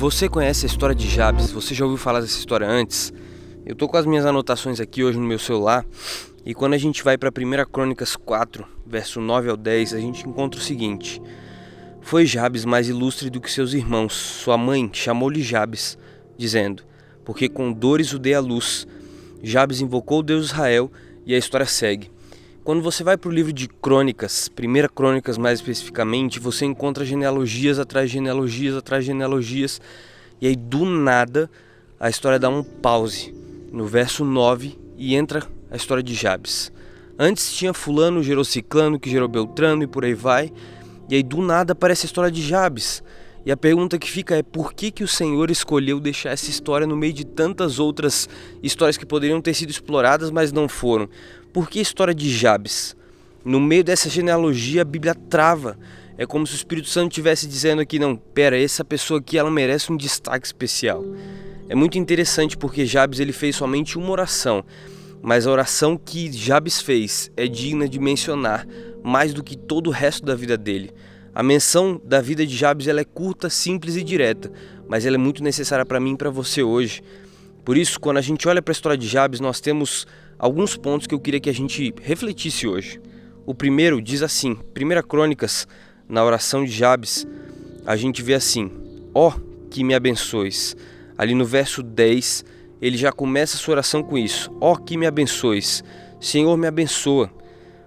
Você conhece a história de Jabes? Você já ouviu falar dessa história antes? Eu tô com as minhas anotações aqui hoje no meu celular, e quando a gente vai para 1 Crônicas 4, verso 9 ao 10, a gente encontra o seguinte: Foi Jabes mais ilustre do que seus irmãos. Sua mãe chamou-lhe Jabes, dizendo: Porque com dores o dei à luz. Jabes invocou o Deus de Israel, e a história segue. Quando você vai para o livro de Crônicas, 1 Crônicas mais especificamente, você encontra genealogias atrás de genealogias atrás de genealogias, e aí do nada a história dá um pause no verso 9 e entra a história de Jabes. Antes tinha fulano, gerou ciclano, que gerou beltrano e por aí vai, e aí do nada aparece a história de Jabes. E a pergunta que fica é: por que o Senhor escolheu deixar essa história no meio de tantas outras histórias que poderiam ter sido exploradas, mas não foram? Por que a história de Jabes? No meio dessa genealogia a Bíblia trava. É como se o Espírito Santo estivesse dizendo aqui: não, pera, essa pessoa aqui ela merece um destaque especial. É muito interessante porque Jabes ele fez somente uma oração, mas a oração que Jabes fez é digna de mencionar mais do que todo o resto da vida dele. A menção da vida de Jabes ela é curta, simples e direta, mas ela é muito necessária para mim e para você hoje. Por isso, quando a gente olha para a história de Jabes, nós temos alguns pontos que eu queria que a gente refletisse hoje. O primeiro diz assim, 1 Crônicas, na oração de Jabes, a gente vê assim: ó, que me abençoes. Ali no verso 10, ele já começa a sua oração com isso: ó, que me abençoes, Senhor me abençoa.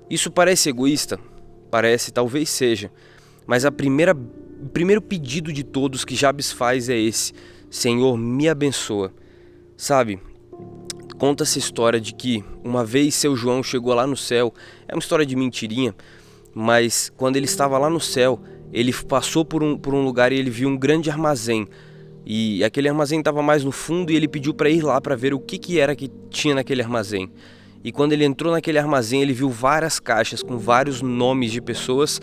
Isso parece egoísta? Parece, talvez seja. Mas o primeiro pedido de todos que Jabes faz é esse: Senhor, me abençoa. Sabe, conta essa história de que uma vez seu João chegou lá no céu. É uma história de mentirinha, mas quando ele estava lá no céu, ele passou por um lugar e ele viu um grande armazém. E aquele armazém estava mais no fundo e ele pediu para ir lá para ver o que era que tinha naquele armazém. E quando ele entrou naquele armazém, ele viu várias caixas com vários nomes de pessoas.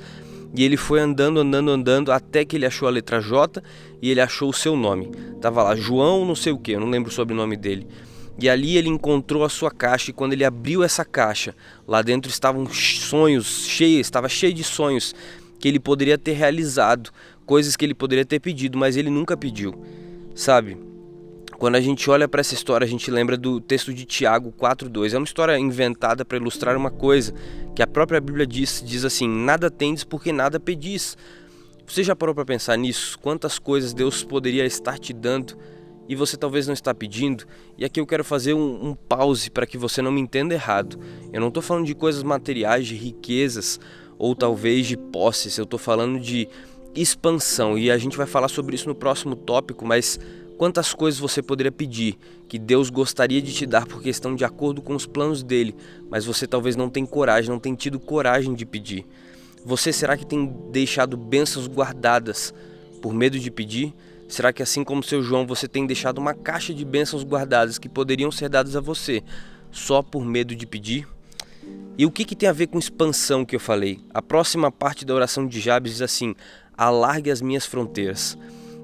E ele foi andando, até que ele achou a letra J e ele achou o seu nome. Tava lá, João não sei o que, eu não lembro o sobrenome dele. E ali ele encontrou a sua caixa, e quando ele abriu essa caixa, lá dentro estavam sonhos, estava cheio de sonhos que ele poderia ter realizado, coisas que ele poderia ter pedido, mas ele nunca pediu, sabe? Quando a gente olha para essa história, a gente lembra do texto de Tiago 4:2. É uma história inventada para ilustrar uma coisa que a própria Bíblia diz assim: nada tendes porque nada pedis. Você já parou para pensar nisso? Quantas coisas Deus poderia estar te dando e você talvez não está pedindo? E aqui eu quero fazer um pause para que você não me entenda errado. Eu não estou falando de coisas materiais, de riquezas ou talvez de posses. Eu estou falando de expansão, e a gente vai falar sobre isso no próximo tópico. Mas quantas coisas você poderia pedir que Deus gostaria de te dar porque estão de acordo com os planos dele, mas você talvez não tem coragem, não tem tido coragem de pedir? Você, será que tem deixado bênçãos guardadas por medo de pedir? Será que, assim como seu João, você tem deixado uma caixa de bênçãos guardadas que poderiam ser dadas a você só por medo de pedir? E o que tem a ver com expansão que eu falei? A próxima parte da oração de Jabes diz assim: alargue as minhas fronteiras.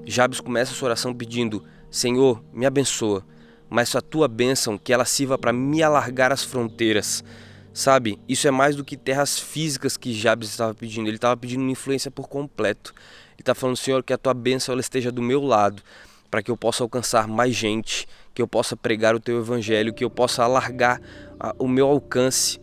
Jabes começa a sua oração pedindo: Senhor, me abençoa, mas a tua bênção, que ela sirva para me alargar as fronteiras. Sabe, isso é mais do que terras físicas que Jabes estava pedindo. Ele estava pedindo uma influência por completo. Ele está falando: Senhor, que a tua bênção ela esteja do meu lado, para que eu possa alcançar mais gente, que eu possa pregar o teu evangelho, que eu possa alargar o meu alcance.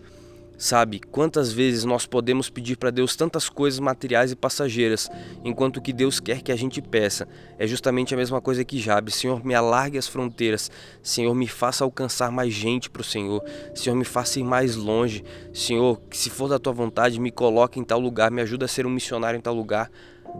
Sabe, quantas vezes nós podemos pedir para Deus tantas coisas materiais e passageiras, enquanto o que Deus quer que a gente peça é justamente a mesma coisa que Jabes: Senhor, me alargue as fronteiras, Senhor, me faça alcançar mais gente para o Senhor, Senhor, me faça ir mais longe, Senhor, que se for da tua vontade, me coloque em tal lugar, me ajuda a ser um missionário em tal lugar.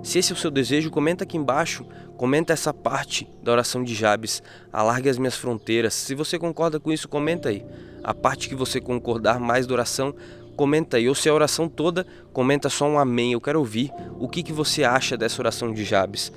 Se esse é o seu desejo, comenta aqui embaixo, comenta essa parte da oração de Jabes: alargue as minhas fronteiras. Se você concorda com isso, comenta aí. A parte que você concordar mais da oração, comenta aí. Ou se a oração toda, comenta só um amém. Eu quero ouvir o que você acha dessa oração de Jabes.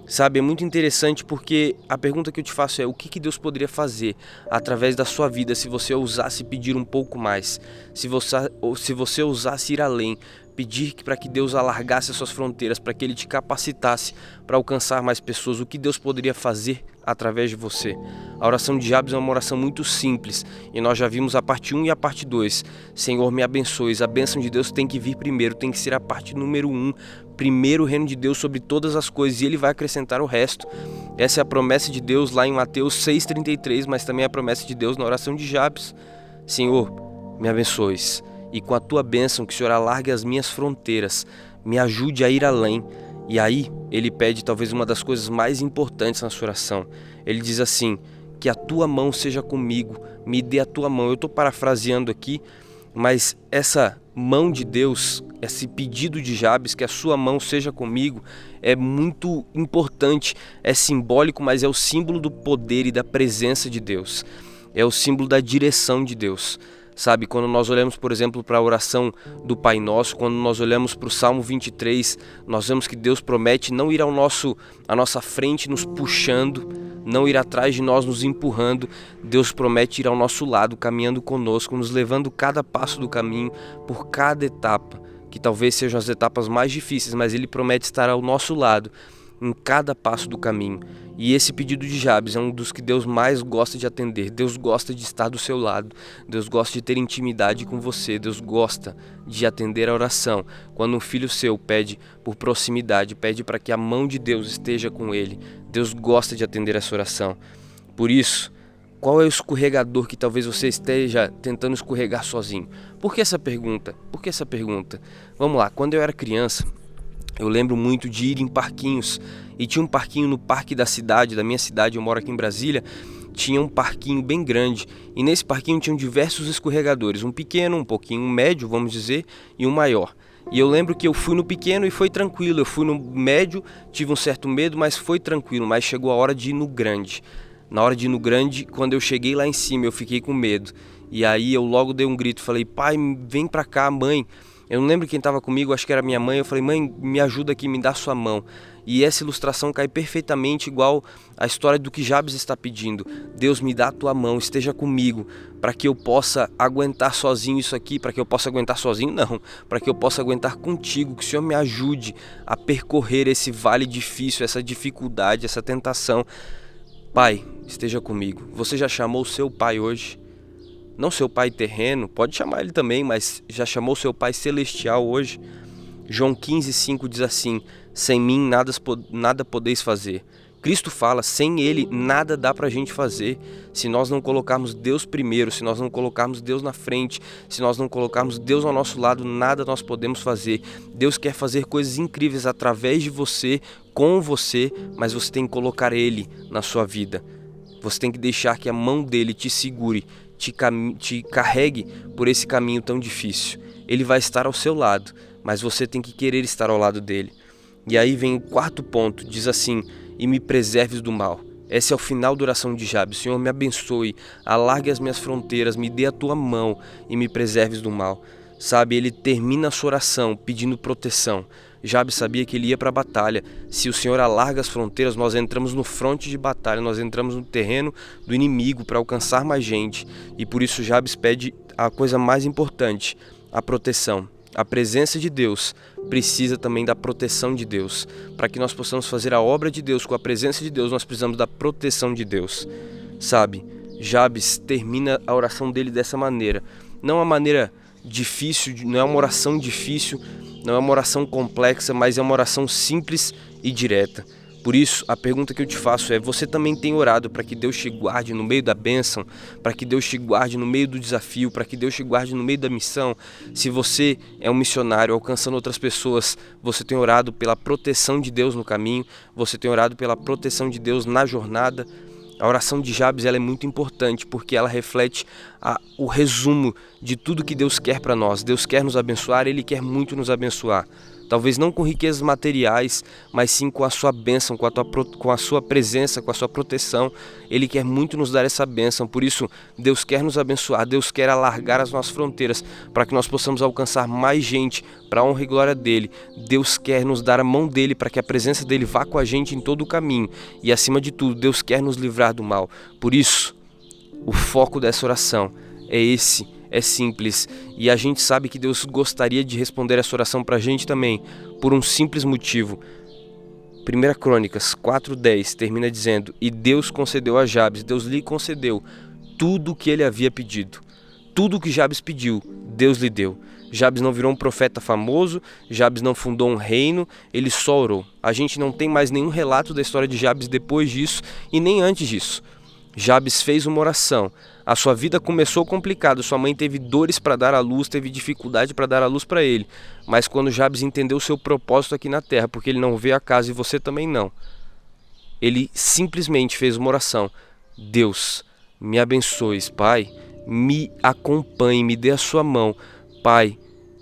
Sabe, é muito interessante porque a pergunta que eu te faço é: o que Deus poderia fazer através da sua vida se você ousasse pedir um pouco mais? Se você ousasse ir além, pedir para que Deus alargasse as suas fronteiras, para que Ele te capacitasse para alcançar mais pessoas? O que Deus poderia fazer através de você. A oração de Jabes é uma oração muito simples e nós já vimos a parte 1 e a parte 2. Senhor, me abençoes. A bênção de Deus tem que vir primeiro, tem que ser a parte número 1. Primeiro o reino de Deus sobre todas as coisas e Ele vai acrescentar o resto. Essa é a promessa de Deus lá em Mateus 6,33, mas também a promessa de Deus na oração de Jabes. Senhor, me abençoes e com a tua bênção que o Senhor alargue as minhas fronteiras, me ajude a ir além. E aí ele pede talvez uma das coisas mais importantes na sua oração. Ele diz assim: que a tua mão seja comigo, me dê a tua mão. Eu estou parafraseando aqui, mas essa mão de Deus, esse pedido de Jabes, que a sua mão seja comigo, é muito importante, é simbólico, mas é o símbolo do poder e da presença de Deus. É o símbolo da direção de Deus. Sabe, quando nós olhamos, por exemplo, para a oração do Pai Nosso, quando nós olhamos para o Salmo 23, nós vemos que Deus promete não ir à nossa frente nos puxando, não ir atrás de nós nos empurrando. Deus promete ir ao nosso lado, caminhando conosco, nos levando cada passo do caminho, por cada etapa, que talvez sejam as etapas mais difíceis, mas Ele promete estar ao nosso lado, em cada passo do caminho. E esse pedido de Jabes é um dos que Deus mais gosta de atender. Deus gosta de estar do seu lado. Deus gosta de ter intimidade com você. Deus gosta de atender a oração. Quando um filho seu pede por proximidade, pede para que a mão de Deus esteja com ele, Deus gosta de atender essa oração. Por isso, qual é o escorregador que talvez você esteja tentando escorregar sozinho? Por que essa pergunta? Vamos lá, quando eu era criança, eu lembro muito de ir em parquinhos, e tinha um parquinho no parque da minha cidade, eu moro aqui em Brasília, tinha um parquinho bem grande, e nesse parquinho tinham diversos escorregadores, um pequeno, um pouquinho médio, vamos dizer, e um maior. E eu lembro que eu fui no pequeno e foi tranquilo, eu fui no médio, tive um certo medo, mas foi tranquilo, mas chegou a hora de ir no grande. Na hora de ir no grande, quando eu cheguei lá em cima, eu fiquei com medo, e aí eu logo dei um grito, falei: pai, vem pra cá, mãe. Eu não lembro quem estava comigo, acho que era minha mãe. Eu falei: mãe, me ajuda aqui, me dá sua mão. E essa ilustração cai perfeitamente igual a história do que Jabes está pedindo. Deus, me dá a tua mão, esteja comigo, para que eu possa aguentar sozinho isso aqui. Para que eu possa aguentar sozinho, não, para que eu possa aguentar contigo, que o Senhor me ajude a percorrer esse vale difícil, essa dificuldade, essa tentação. Pai, esteja comigo. Você já chamou o seu pai hoje? Não seu pai terreno, pode chamar ele também, mas já chamou seu pai celestial hoje? João 15,5 diz assim: sem mim nada podeis fazer. Cristo fala, sem Ele nada dá pra gente fazer. Se nós não colocarmos Deus primeiro, se nós não colocarmos Deus na frente, se nós não colocarmos Deus ao nosso lado, nada nós podemos fazer. Deus quer fazer coisas incríveis através de você, com você, mas você tem que colocar Ele na sua vida. Você tem que deixar que a mão dele te segure, te carregue por esse caminho tão difícil. Ele vai estar ao seu lado, mas você tem que querer estar ao lado dele. E aí vem o quarto ponto, diz assim: e me preserves do mal. Esse é o final da oração de Jabes. Senhor, me abençoe, alargue as minhas fronteiras, me dê a tua mão e me preserves do mal. Sabe, ele termina a sua oração pedindo proteção. Jabes sabia que ele ia para a batalha. Se o Senhor alarga as fronteiras, nós entramos no fronte de batalha, nós entramos no terreno do inimigo para alcançar mais gente. E por isso Jabes pede a coisa mais importante, a proteção. A presença de Deus precisa também da proteção de Deus. Para que nós possamos fazer a obra de Deus com a presença de Deus, nós precisamos da proteção de Deus. Sabe, Jabes termina a oração dele dessa maneira. Não é uma maneira difícil, não é uma oração difícil, não é uma oração complexa, mas é uma oração simples e direta. Por isso, a pergunta que eu te faço é: você também tem orado para que Deus te guarde no meio da bênção, para que Deus te guarde no meio do desafio, para que Deus te guarde no meio da missão? Se você é um missionário alcançando outras pessoas, você tem orado pela proteção de Deus no caminho, você tem orado pela proteção de Deus na jornada? A oração de Jabes ela é muito importante porque ela reflete o resumo de tudo que Deus quer para nós. Deus quer nos abençoar, Ele quer muito nos abençoar. Talvez não com riquezas materiais, mas sim com a sua bênção, com a sua presença, com a sua proteção. Ele quer muito nos dar essa bênção. Por isso, Deus quer nos abençoar, Deus quer alargar as nossas fronteiras para que nós possamos alcançar mais gente para a honra e glória dEle. Deus quer nos dar a mão dEle para que a presença dEle vá com a gente em todo o caminho. E acima de tudo, Deus quer nos livrar do mal. Por isso, o foco dessa oração é esse. É simples, e a gente sabe que Deus gostaria de responder essa oração para a gente também, por um simples motivo: 1 Crônicas 4:10 termina dizendo: e Deus concedeu a Jabes, Deus lhe concedeu tudo o que ele havia pedido. Tudo o que Jabes pediu, Deus lhe deu. Jabes não virou um profeta famoso, Jabes não fundou um reino, ele só orou. A gente não tem mais nenhum relato da história de Jabes depois disso e nem antes disso. Jabes fez uma oração. A sua vida começou complicada, sua mãe teve dores para dar à luz, teve dificuldade para dar à luz para ele. Mas quando Jabes entendeu o seu propósito aqui na terra, porque ele não vê a casa e você também não, ele simplesmente fez uma oração: Deus, me abençoe, Pai, me acompanhe, me dê a sua mão, Pai,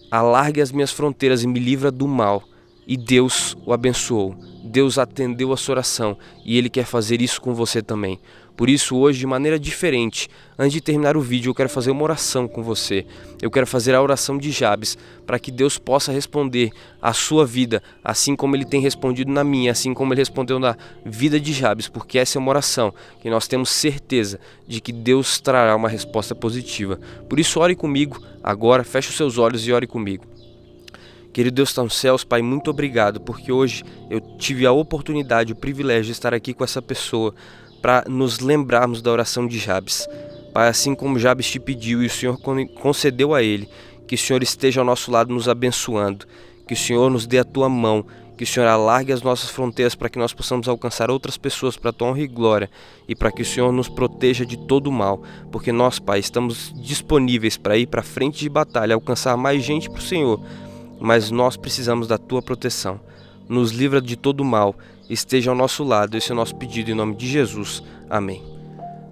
alargue as minhas fronteiras e me livra do mal. E Deus o abençoou, Deus atendeu a sua oração e Ele quer fazer isso com você também. Por isso hoje, de maneira diferente, antes de terminar o vídeo, eu quero fazer uma oração com você. Eu quero fazer a oração de Jabes, para que Deus possa responder a sua vida, assim como Ele tem respondido na minha, assim como Ele respondeu na vida de Jabes, porque essa é uma oração que nós temos certeza de que Deus trará uma resposta positiva. Por isso ore comigo agora, feche os seus olhos e ore comigo. Querido Deus está nos céus, Pai, muito obrigado, porque hoje eu tive a oportunidade, o privilégio de estar aqui com essa pessoa, para nos lembrarmos da oração de Jabes. Pai, assim como Jabes te pediu e o Senhor concedeu a ele, que o Senhor esteja ao nosso lado nos abençoando, que o Senhor nos dê a tua mão, que o Senhor alargue as nossas fronteiras para que nós possamos alcançar outras pessoas para a tua honra e glória, e para que o Senhor nos proteja de todo o mal, porque nós, Pai, estamos disponíveis para ir para a frente de batalha, alcançar mais gente para o Senhor, mas nós precisamos da tua proteção. Nos livra de todo o mal, esteja ao nosso lado. Esse é o nosso pedido em nome de Jesus. Amém.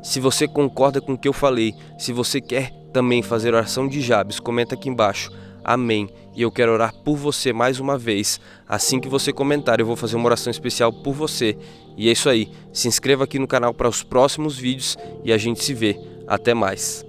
Se você concorda com o que eu falei, se você quer também fazer a oração de Jabes, comenta aqui embaixo. Amém. E eu quero orar por você mais uma vez. Assim que você comentar, eu vou fazer uma oração especial por você. E é isso aí. Se inscreva aqui no canal para os próximos vídeos e a gente se vê. Até mais.